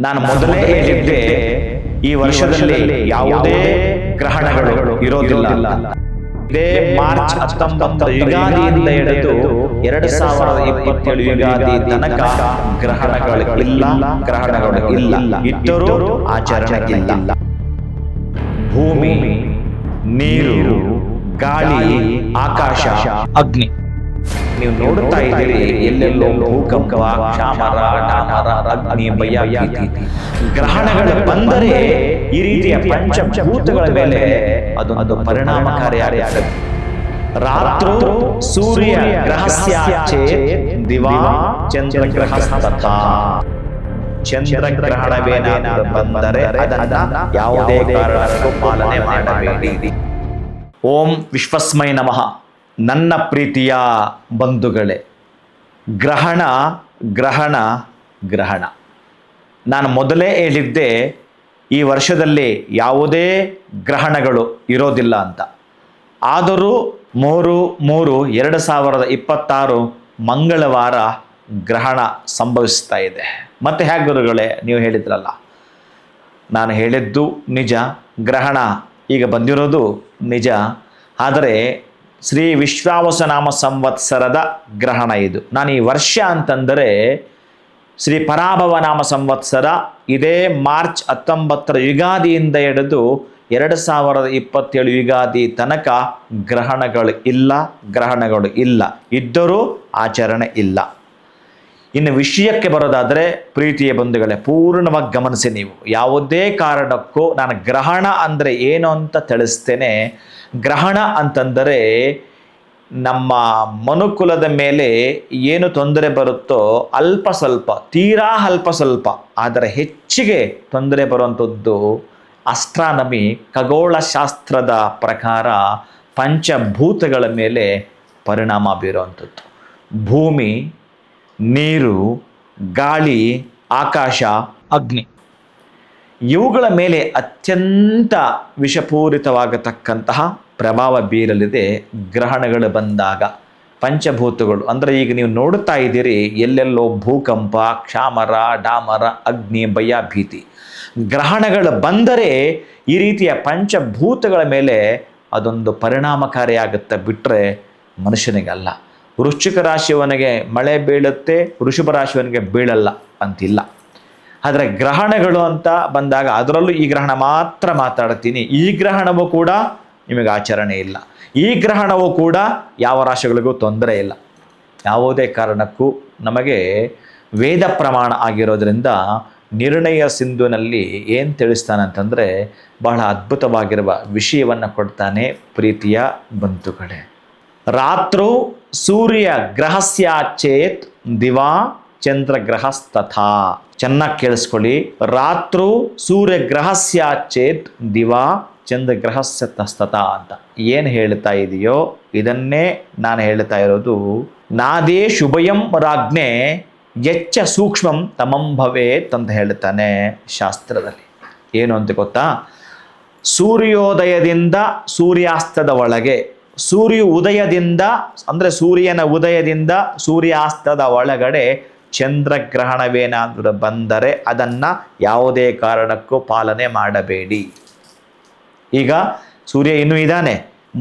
ನಾನು ಮೊದಲೇ ಹೇಳಿದ್ದೆ ಈ ವರ್ಷದಲ್ಲಿ ಯಾವುದೇ ಗ್ರಹಣಗಳು ಇರೋದಿಲ್ಲ. ಇದೇ ಮಾರ್ಚ್ 19 ಯುಗಾದಿಯಿಂದ ಹಿಡಿದು 2027 ಯುಗಾದಿ ತನಕ ಗ್ರಹಣಗಳು ಇಲ್ಲ, ಇದ್ದರೂ ಆಚರಣೆ ಇಲ್ಲ. ಭೂಮಿ, ನೀರು, ಗಾಳಿ, ಆಕಾಶ, ಅಗ್ನಿ ನೀವು ನೋಡುತ್ತಾ ಇದ್ದೀರಿ. ಎಲ್ಲೆಲ್ಲೋ ಭೂಕಂಪ, ಕ್ಷಾಮರ, ಡಾಮರ, ಅಗ್ನಿ, ಭಯ, ಭೀತಿ. ಗ್ರಹಣಗಳು ಬಂದರೆ ಈ ರೀತಿಯ ಪಂಚಭೂತಗಳ ಮೇಲೆ ಅದೊಂದು ಪರಿಣಾಮಕಾರಿಯಾಗಿದೆ. ರಾತ್ರು ಸೂರ್ಯ ಗ್ರಹಸ್ಯಾಚೇ ದಿವಾ ಚಂದ್ರಗ್ರಹಸ್ತಥಾ. ಚಂದ್ರಗ್ರಹಣವೇನಾದರೂ ಬಂದರೆ ಅದನ್ನ ಯಾವುದೇ ಕಾರಣಕ್ಕೂ ಪಾಲನೆ ಮಾಡಬೇಡಿ. ಓಂ ವಿಶ್ವಸ್ಮೈ ನಮಃ. ನನ್ನ ಪ್ರೀತಿಯ ಬಂಧುಗಳೇ, ಗ್ರಹಣ ಗ್ರಹಣ ಗ್ರಹಣ ನಾನು ಮೊದಲೇ ಹೇಳಿದ್ದೆ ಈ ವರ್ಷದಲ್ಲಿ ಯಾವುದೇ ಗ್ರಹಣಗಳು ಇರೋದಿಲ್ಲ ಅಂತ. ಆದರೂ 3/3/2026 ಮಂಗಳವಾರ ಗ್ರಹಣ ಸಂಭವಿಸ್ತಾ ಇದೆ. ಮತ್ತೆ ಹೇಗೆ ಗುರುಗಳೇ ನೀವು ಹೇಳಿದ್ರಲ್ಲ, ನಾನು ಹೇಳಿದ್ದು ನಿಜ, ಗ್ರಹಣ ಈಗ ಬಂದಿರೋದು ನಿಜ. ಆದರೆ ಶ್ರೀ ವಿಶ್ವಾವಸುನಾಮ ಸಂವತ್ಸರದ ಗ್ರಹಣ ಇದು. ನಾನು ಈ ವರ್ಷ ಅಂತಂದರೆ ಶ್ರೀ ಪರಾಭವ ನಾಮ ಸಂವತ್ಸರ ಇದೇ ಮಾರ್ಚ್ 19 ಯುಗಾದಿಯಿಂದ ಹಿಡಿದು 2027 ಯುಗಾದಿ ತನಕ ಗ್ರಹಣಗಳು ಇಲ್ಲ, ಇದ್ದರೂ ಆಚರಣೆ ಇಲ್ಲ. ಇನ್ನು ವಿಷಯಕ್ಕೆ ಬರೋದಾದರೆ ಪ್ರೀತಿಯ ಬಂಧುಗಳೇ, ಪೂರ್ಣವಾಗಿ ಗಮನಿಸಿ. ನೀವು ಯಾವುದೇ ಕಾರಣಕ್ಕೂ ನಾನು ಗ್ರಹಣ ಅಂದರೆ ಏನು ಅಂತ ತಿಳಿಸ್ತೇನೆ. ಗ್ರಹಣ ಅಂತಂದರೆ ನಮ್ಮ ಮನುಕುಲದ ಮೇಲೆ ಏನು ತೊಂದರೆ ಬರುತ್ತೋ ಅಲ್ಪ ಸ್ವಲ್ಪ, ತೀರಾ ಅಲ್ಪ ಸ್ವಲ್ಪ, ಆದರೆ ಹೆಚ್ಚಿಗೆ ತೊಂದರೆ ಬರುವಂಥದ್ದು ಅಸ್ಟ್ರಾನಮಿ ಖಗೋಳಶಾಸ್ತ್ರದ ಪ್ರಕಾರ ಪಂಚಭೂತಗಳ ಮೇಲೆ ಪರಿಣಾಮ ಬೀರುವಂಥದ್ದು. ಭೂಮಿ, ನೀರು, ಗಾಳಿ, ಆಕಾಶ, ಅಗ್ನಿ ಇವುಗಳ ಮೇಲೆ ಅತ್ಯಂತ ವಿಷಪೂರಿತವಾಗತಕ್ಕಂತಹ ಪ್ರಭಾವ ಬೀರಲಿದೆ ಗ್ರಹಣಗಳು ಬಂದಾಗ. ಪಂಚಭೂತಗಳು ಅಂದರೆ ಈಗ ನೀವು ನೋಡುತ್ತಾ ಇದ್ದೀರಿ, ಎಲ್ಲೆಲ್ಲೋ ಭೂಕಂಪ, ಕ್ಷಾಮರ, ಡಾಮರ, ಅಗ್ನಿ, ಭಯ, ಭೀತಿ. ಗ್ರಹಣಗಳು ಬಂದರೆ ಈ ರೀತಿಯ ಪಂಚಭೂತಗಳ ಮೇಲೆ ಅದೊಂದು ಪರಿಣಾಮಕಾರಿಯಾಗುತ್ತೆ, ಬಿಟ್ಟರೆ ಮನುಷ್ಯನಿಗಲ್ಲ. ವೃಶ್ಚಿಕ ರಾಶಿಯವನಿಗೆ ಮಳೆ ಬೀಳುತ್ತೆ, ವೃಷಭ ರಾಶಿಯವನಿಗೆ ಬೀಳಲ್ಲ ಅಂತಿಲ್ಲ. ಆದರೆ ಗ್ರಹಣಗಳು ಅಂತ ಬಂದಾಗ ಅದರಲ್ಲೂ ಈ ಗ್ರಹಣ ಮಾತ್ರ ಮಾತಾಡ್ತೀನಿ. ಈ ಗ್ರಹಣವೂ ಕೂಡ ನಿಮಗೆ ಆಚರಣೆ ಇಲ್ಲ. ಈ ಗ್ರಹಣವೂ ಕೂಡ ಯಾವ ರಾಶಿಗಳಿಗೂ ತೊಂದರೆ ಇಲ್ಲ. ಯಾವುದೇ ಕಾರಣಕ್ಕೂ ನಮಗೆ ವೇದ ಪ್ರಮಾಣ ಆಗಿರೋದ್ರಿಂದ ನಿರ್ಣಯ ಸಿಂಧುನಲ್ಲಿ ಏನು ತಿಳಿಸ್ತಾನೆ ಅಂತಂದರೆ ಬಹಳ ಅದ್ಭುತವಾಗಿರುವ ವಿಷಯವನ್ನು ಕೊಡ್ತಾನೆ. ಪ್ರೀತಿಯ ಬಂಧುಗಳೇ, ರಾತ್ರು ಸೂರ್ಯ ಗ್ರಹಸ್ಯಾಚೇತ್ ದಿವಾ ಚಂದ್ರಗ್ರಹಸ್ತಥಾ. ಚೆನ್ನಾಗಿ ಕೇಳಿಸ್ಕೊಳ್ಳಿ. ರಾತ್ರು ಸೂರ್ಯ ಗ್ರಹಸ್ಯಾಚೇತ್ ದಿವಾ ಚಂದ್ರಗ್ರಹಸ್ತಥಾ ಅಂತ ಏನು ಹೇಳ್ತಾ ಇದೆಯೋ ಇದನ್ನೇ ನಾನು ಹೇಳ್ತಾ ಇರೋದು. ನಾದೇ ಶುಭಯಂ ರಾಜ್ಞೆ ಎಚ್ಚ ಸೂಕ್ಷ್ಮಂ ತಮಂ ಭವೇತ್ ಅಂತ ಹೇಳ್ತಾನೆ ಶಾಸ್ತ್ರದಲ್ಲಿ. ಏನು ಅಂತ ಗೊತ್ತಾ? ಸೂರ್ಯೋದಯದಿಂದ ಸೂರ್ಯಾಸ್ತದ ಒಳಗೆ, ಸೂರ್ಯ ಉದಯದಿಂದ ಅಂದರೆ ಸೂರ್ಯನ ಉದಯದಿಂದ ಸೂರ್ಯಾಸ್ತದ ಒಳಗಡೆ ಚಂದ್ರಗ್ರಹಣವೇನಾದರೂ ಬಂದರೆ ಅದನ್ನು ಯಾವುದೇ ಕಾರಣಕ್ಕೂ ಪಾಲನೆ ಮಾಡಬೇಡಿ. ಈಗ ಸೂರ್ಯ ಇನ್ನೂ ಇದ್ದಾನೆ,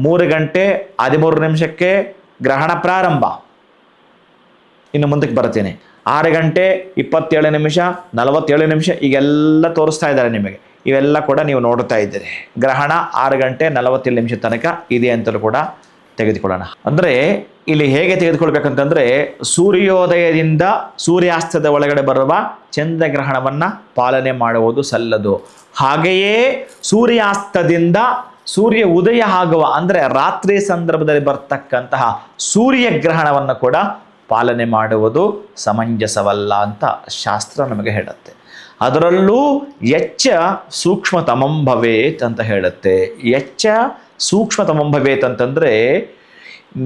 3:13 ಗ್ರಹಣ ಪ್ರಾರಂಭ. ಇನ್ನು ಮುಂದಕ್ಕೆ ಬರ್ತೀನಿ. 6:27 47 ಈಗೆಲ್ಲ ತೋರಿಸ್ತಾ ಇದ್ದಾರೆ ನಿಮಗೆ. ಇವೆಲ್ಲ ಕೂಡ ನೀವು ನೋಡ್ತಾ ಇದ್ದೀರಿ. ಗ್ರಹಣ 6:47 ತನಕ ಇದೆ ಅಂತಲೂ ಕೂಡ ತೆಗೆದುಕೊಳ್ಳೋಣ. ಅಂದರೆ ಇಲ್ಲಿ ಹೇಗೆ ತೆಗೆದುಕೊಳ್ಬೇಕಂತಂದರೆ ಸೂರ್ಯೋದಯದಿಂದ ಸೂರ್ಯಾಸ್ತದ ಒಳಗಡೆ ಬರುವ ಚಂದ್ರಗ್ರಹಣವನ್ನು ಪಾಲನೆ ಮಾಡುವುದು ಸಲ್ಲದು. ಹಾಗೆಯೇ ಸೂರ್ಯಾಸ್ತದಿಂದ ಸೂರ್ಯ ಉದಯ ಆಗುವ ಅಂದರೆ ರಾತ್ರಿ ಸಂದರ್ಭದಲ್ಲಿ ಬರ್ತಕ್ಕಂತಹ ಸೂರ್ಯಗ್ರಹಣವನ್ನು ಕೂಡ ಪಾಲನೆ ಮಾಡುವುದು ಸಮಂಜಸವಲ್ಲ ಅಂತ ಶಾಸ್ತ್ರ ನಮಗೆ ಹೇಳುತ್ತೆ. ಅದರಲ್ಲೂ ಎಚ್ಚ ಸೂಕ್ಷ್ಮತಮಂ ಭವೇತ್ ಅಂತ ಹೇಳುತ್ತೆ. ಎಚ್ಚ ಸೂಕ್ಷ್ಮತಮಂ ಭವೇತ್ ಅಂತಂದರೆ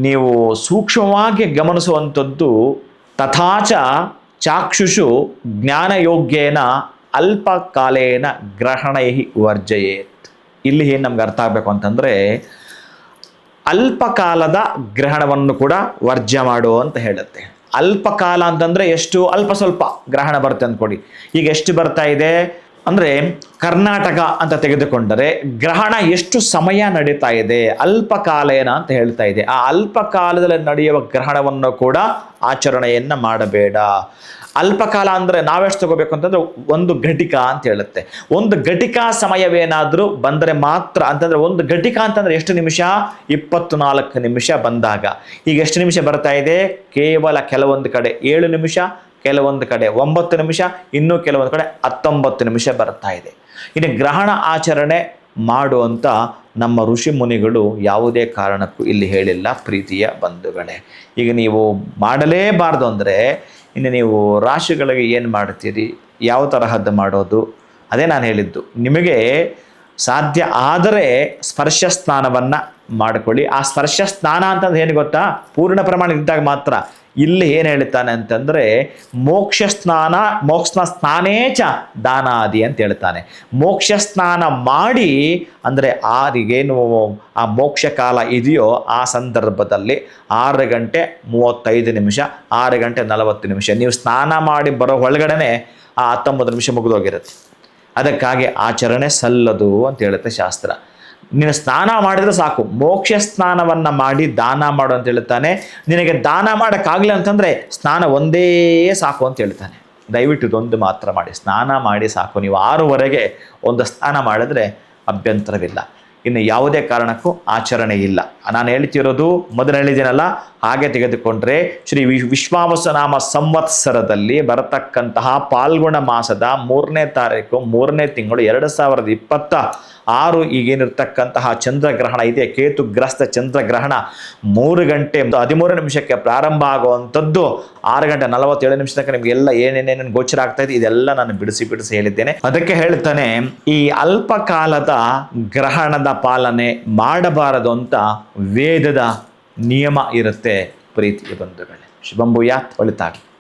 ನೀವು ಸೂಕ್ಷ್ಮವಾಗಿ ಗಮನಿಸುವಂಥದ್ದು. ತಥಾಚ ಚಾಕ್ಷುಷು ಜ್ಞಾನಯೋಗ್ಯೇನ ಅಲ್ಪಕಾಲೇನ ಗ್ರಹಣೈ ವರ್ಜಯೇತ್. ಇಲ್ಲಿ ಏನು ನಮ್ಗೆ ಅರ್ಥ ಆಗಬೇಕು ಅಂತಂದರೆ ಅಲ್ಪಕಾಲದ ಗ್ರಹಣವನ್ನು ಕೂಡ ವರ್ಜ್ಯ ಮಾಡು ಅಂತ ಹೇಳುತ್ತೆ. ಅಲ್ಪ ಕಾಲ ಅಂತಂದರೆ ಎಷ್ಟು? ಅಲ್ಪ ಸ್ವಲ್ಪ ಗ್ರಹಣ ಬರುತ್ತೆ ಅಂದ್ಕೊಡಿ. ಈಗ ಎಷ್ಟು ಬರ್ತಾ ಇದೆ ಅಂದರೆ ಕರ್ನಾಟಕ ಅಂತ ತೆಗೆದುಕೊಂಡರೆ ಗ್ರಹಣ ಎಷ್ಟು ಸಮಯ ನಡೀತಾ ಇದೆ, ಅಲ್ಪ ಕಾಲೇನ ಅಂತ ಹೇಳ್ತಾ ಇದೆ. ಆ ಅಲ್ಪ ಕಾಲದಲ್ಲಿ ನಡೆಯುವ ಗ್ರಹಣವನ್ನು ಕೂಡ ಆಚರಣೆಯನ್ನು ಮಾಡಬೇಡ. ಅಲ್ಪ ಕಾಲ ಅಂದರೆ ನಾವೆಷ್ಟು ತಗೋಬೇಕು ಅಂತಂದ್ರೆ 1 ಘಟಿಕ ಅಂತ ಹೇಳುತ್ತೆ. 1 ಘಟಿಕಾ ಸಮಯವೇನಾದರೂ ಬಂದರೆ ಮಾತ್ರ, ಅಂತಂದ್ರೆ 1 ಘಟಿಕ ಅಂತಂದ್ರೆ ಎಷ್ಟು ನಿಮಿಷ? 24 ನಿಮಿಷ ಬಂದಾಗ. ಈಗ ಎಷ್ಟು ನಿಮಿಷ ಬರ್ತಾ ಇದೆ? ಕೇವಲ ಕೆಲವೊಂದು ಕಡೆ 7 ನಿಮಿಷ, ಕೆಲವೊಂದು ಕಡೆ 9 ನಿಮಿಷ, ಇನ್ನೂ ಕೆಲವೊಂದು ಕಡೆ 19 ನಿಮಿಷ ಬರ್ತಾ ಇದೆ. ಇನ್ನು ಗ್ರಹಣ ಆಚರಣೆ ಮಾಡುವಂಥ ನಮ್ಮ ಋಷಿ ಮುನಿಗಳು ಯಾವುದೇ ಕಾರಣಕ್ಕೂ ಇಲ್ಲಿ ಹೇಳಿಲ್ಲ ಪ್ರೀತಿಯ ಬಂಧುಗಳೇ. ಈಗ ನೀವು ಮಾಡಲೇಬಾರ್ದು ಅಂದರೆ ಇನ್ನು ನೀವು ರಾಶಿಗಳಿಗೆ ಏನು ಮಾಡ್ತೀರಿ, ಯಾವ ತರಹದ್ದು ಮಾಡೋದು? ಅದೇ ನಾನು ಹೇಳಿದ್ದು, ನಿಮಗೆ ಸಾಧ್ಯ ಆದರೆ ಸ್ಪರ್ಶ ಸ್ನಾನವನ್ನು ಮಾಡಿಕೊಳ್ಳಿ. ಆ ಸ್ಪರ್ಶ ಸ್ನಾನ ಅಂತಂದ್ರೆ ಏನು ಗೊತ್ತಾ? ಪೂರ್ಣ ಪ್ರಮಾಣ ಇದ್ದಾಗ ಮಾತ್ರ. ಇಲ್ಲಿ ಏನು ಹೇಳ್ತಾನೆ ಅಂತಂದರೆ ಮೋಕ್ಷ ಸ್ನಾನೇಚ ದಾನಾದಿ ಅಂತ ಹೇಳ್ತಾನೆ. ಮೋಕ್ಷ ಸ್ನಾನ ಮಾಡಿ ಅಂದರೆ ಆರಿಗೇನು ಆ ಮೋಕ್ಷ ಕಾಲ ಇದೆಯೋ ಆ ಸಂದರ್ಭದಲ್ಲಿ 6 ಗಂಟೆ 35 ನಿಮಿಷ, 6 ಗಂಟೆ 40 ನಿಮಿಷ ನೀವು ಸ್ನಾನ ಮಾಡಿ ಬರೋ ಒಳಗಡೆ ಆ 19 ನಿಮಿಷ ಮುಗಿದೋಗಿರುತ್ತೆ. ಅದಕ್ಕಾಗಿ ಆಚರಣೆ ಸಲ್ಲದು ಅಂತ ಹೇಳುತ್ತೆ ಶಾಸ್ತ್ರ. ನೀನು ಸ್ನಾನ ಮಾಡಿದ್ರೆ ಸಾಕು, ಮೋಕ್ಷ ಸ್ನಾನವನ್ನು ಮಾಡಿ ದಾನ ಮಾಡು ಅಂತ ಹೇಳ್ತಾನೆ. ನಿನಗೆ ದಾನ ಮಾಡೋಕ್ಕಾಗಲಿಲ್ಲ ಅಂತಂದರೆ ಸ್ನಾನ ಒಂದೇ ಸಾಕು ಅಂತ ಹೇಳ್ತಾನೆ. ದಯವಿಟ್ಟು ಇದೊಂದು ಮಾತ್ರ ಮಾಡಿ, ಸ್ನಾನ ಮಾಡಿ ಸಾಕು. ನೀವು 6ವರೆಗೆ ಒಂದು ಸ್ನಾನ ಮಾಡಿದ್ರೆ ಅಭ್ಯಂತರವಿಲ್ಲ. ಇನ್ನು ಯಾವುದೇ ಕಾರಣಕ್ಕೂ ಆಚರಣೆ ಇಲ್ಲ. ನಾನು ಹೇಳ್ತಿರೋದು ಮೊದಲು ಹೇಳಿದ್ದೀನಲ್ಲ, ಹಾಗೆ ತೆಗೆದುಕೊಂಡ್ರೆ ಶ್ರೀ ವಿಶ್ವಾವಸುನಾಮ ಸಂವತ್ಸರದಲ್ಲಿ ಬರತಕ್ಕಂತಹ ಪಾಲ್ಗುಣ ಮಾಸದ 3ನೇ ತಾರೀಕು 3ನೇ ತಿಂಗಳು 2026 ಈಗೇನಿರ್ತಕ್ಕಂತಹ ಚಂದ್ರಗ್ರಹಣ ಇದೆ, ಕೇತುಗ್ರಸ್ತ ಚಂದ್ರಗ್ರಹಣ 3 ಗಂಟೆ 13 ನಿಮಿಷಕ್ಕೆ ಪ್ರಾರಂಭ ಆಗುವಂಥದ್ದು. 6 ಗಂಟೆ 47 ನಿಮಿಷ ತನಕ ನಿಮಗೆಲ್ಲ ಏನೇನೇನು ಗೋಚರ ಆಗ್ತಾ ಇದೆ ಇದೆಲ್ಲ ನಾನು ಬಿಡಿಸಿ ಹೇಳಿದ್ದೇನೆ. ಅದಕ್ಕೆ ಹೇಳ್ತಾನೆ ಈ ಅಲ್ಪ ಕಾಲದ ಗ್ರಹಣದ ಪಾಲನೆ ಮಾಡಬಾರದು ಅಂತ ವೇದದ ನಿಯಮ ಇರುತ್ತೆ. ಪ್ರೀತಿಯ ಬಂಧುಗಳೇ, ಶುಭಂ ಭೂಯಾತ್, ಒಳಿತಾಗಲಿ.